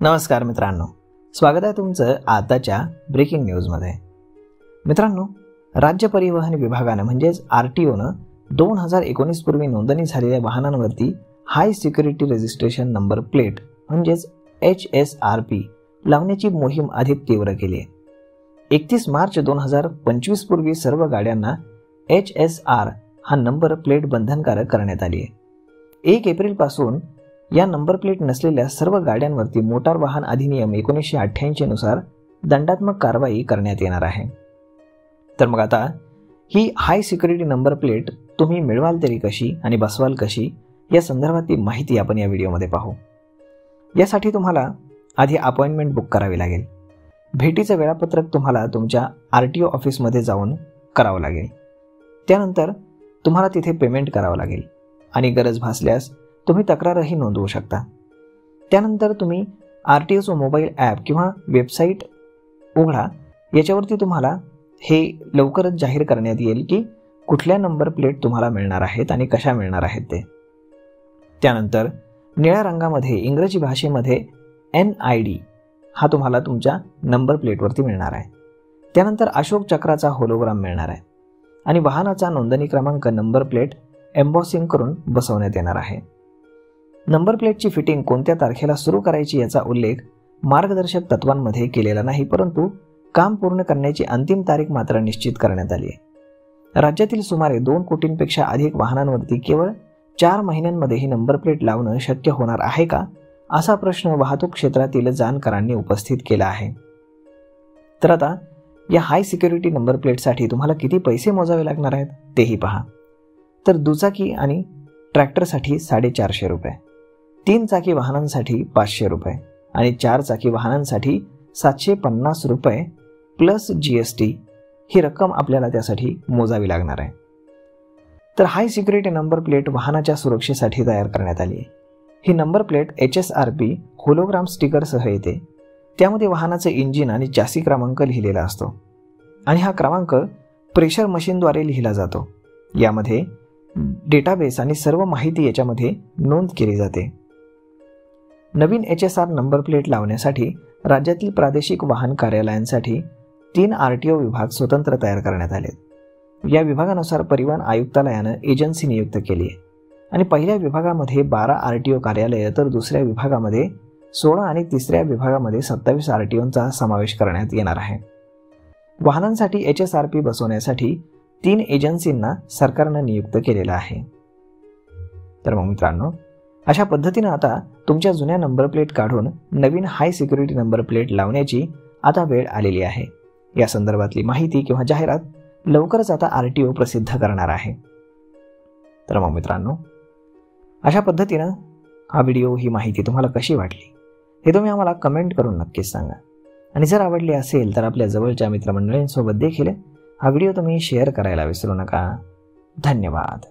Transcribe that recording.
नमस्कार मित्रांनो, स्वागत आहे तुमचं आताच्या ब्रेकिंग न्यूजमध्ये। मित्रांनो, राज्य परिवहन विभागाने म्हणजेच आरटीओनं 2019 पूर्वी नोंदणी झालेल्या वाहनांवरती high security registration number plate म्हणजेच HSRP लावण्याची मोहीम अधिक तीव्र केली आहे। 31 मार्च 2025 पूर्वी सर्व गाड्यांना HSR हा नंबर प्लेट बंधनकारक करण्यात आली आहे। 1 एप्रिल पासून या नंबर प्लेट नसलेल्या सर्व गाड्यांवरती मोटार वाहन अधिनियम 1988 नुसार दंडात्मक कारवाई करण्यात येणार आहे। तर मग आता ही हाय सिक्युरिटी नंबर प्लेट तुम्ही मिळवाल तरी कशी आणि बसवाल कशी या संदर्भातली माहिती आपण या व्हिडिओमध्ये पाहू। यासाठी तुम्हाला आधी अपॉइंटमेंट बुक करावी लागेल। भेटीचं वेळापत्रक तुम्हाला तुमच्या आरटीओ ऑफिसमध्ये जाऊन करावं लागेल। त्यानंतर तुम्हाला तिथे पेमेंट करावं लागेल आणि गरज भासल्यास तुम्ही तक्रारही नोंदवू शकता। त्यानंतर तुम्ही आरटीओचं मोबाईल ॲप किंवा वेबसाईट उघडा। याच्यावरती तुम्हाला हे लवकरच जाहीर करण्यात येईल की कुठल्या नंबर प्लेट तुम्हाला मिळणार आहेत आणि कशा मिळणार आहेत ते। त्यानंतर निळ्या रंगामध्ये इंग्रजी भाषेमध्ये NID हा तुम्हाला तुमच्या नंबर प्लेटवरती मिळणार आहे। त्यानंतर अशोक चक्राचा होलोग्राम मिळणार आहे आणि वाहनाचा नोंदणी क्रमांक नंबर प्लेट एम्बॉसिंग करून बसवण्यात येणार आहे। नंबर प्लेटची फिटिंग कोणत्या तारखेला सुरू करायची याचा उल्लेख मार्गदर्शक तत्वांमध्ये केलेला नाही, परंतु काम पूर्ण करण्याची अंतिम तारीख मात्र निश्चित करण्यात आली आहे। राज्यातील सुमारे 2 कोटींपेक्षा अधिक वाहनांवरती केवळ 4 महिन्यांमध्ये ही नंबर प्लेट लावणं शक्य होणार आहे का, असा प्रश्न वाहतूक क्षेत्रातील जाणकारांनी उपस्थित केला आहे। तर आता या हाय सिक्युरिटी नंबर प्लेटसाठी तुम्हाला किती पैसे मोजावे लागणार आहेत तेही पहा। तर दुचाकी आणि ट्रॅक्टरसाठी 450 रुपये, 3 चाकी वाहनांसाठी 500 रुपये आणि 4 चाकी वाहनांसाठी 750 रुपये प्लस GST ही रक्कम आपल्याला त्यासाठी मोजावी लागणार आहे। तर हाय सिक्युरिटी नंबर प्लेट वाहनाच्या सुरक्षेसाठी तयार करण्यात आली आहे। ही नंबर प्लेट HSRP होलोग्राम स्टिकरसह येते। त्यामध्ये वाहनाचे इंजिन आणि चॅसी क्रमांक लिहिलेला असतो आणि हा क्रमांक प्रेशर मशीनद्वारे लिहिला जातो। यामध्ये डेटाबेस आणि सर्व माहिती याच्यामध्ये नोंद केली जाते। नवीन HSR नंबर प्लेट लावण्यासाठी राज्यातील प्रादेशिक वाहन कार्यालयांसाठी 3 आरटीओ विभाग स्वतंत्र तयार करण्यात आले। या विभागानुसार परिवहन आयुक्तालयानं एजन्सी नियुक्त केली आहे आणि पहिल्या विभागामध्ये 12 आरटीओ कार्यालय, तर दुसऱ्या विभागामध्ये 16 आणि तिसऱ्या विभागामध्ये 27 आरटीओंचा समावेश करण्यात येणार आहे। वाहनांसाठी HSRP बसवण्यासाठी 3 एजन्सींना सरकारनं नियुक्त केलेलं आहे। तर मग मित्रांनो, अशा पद्धतीनं आता तुमच्या जुन्या नंबर प्लेट काढून नवीन हाय सिक्युरिटी नंबर प्लेट लावण्याची आता वेळ आलेली आहे। या संदर्भातली माहिती किंवा जाहिरात लवकरच आता आरटीओ प्रसिद्ध करणार आहे। तर मग मित्रांनो, अशा पद्धतीनं हा व्हिडिओ, ही माहिती तुम्हाला कशी वाटली हे तुम्ही आम्हाला कमेंट करून नक्कीच सांगा आणि जर आवडली असेल तर आपल्या जवळच्या मित्रमंडळींसोबत देखील हा व्हिडिओ तुम्ही शेअर करायला विसरू नका। धन्यवाद।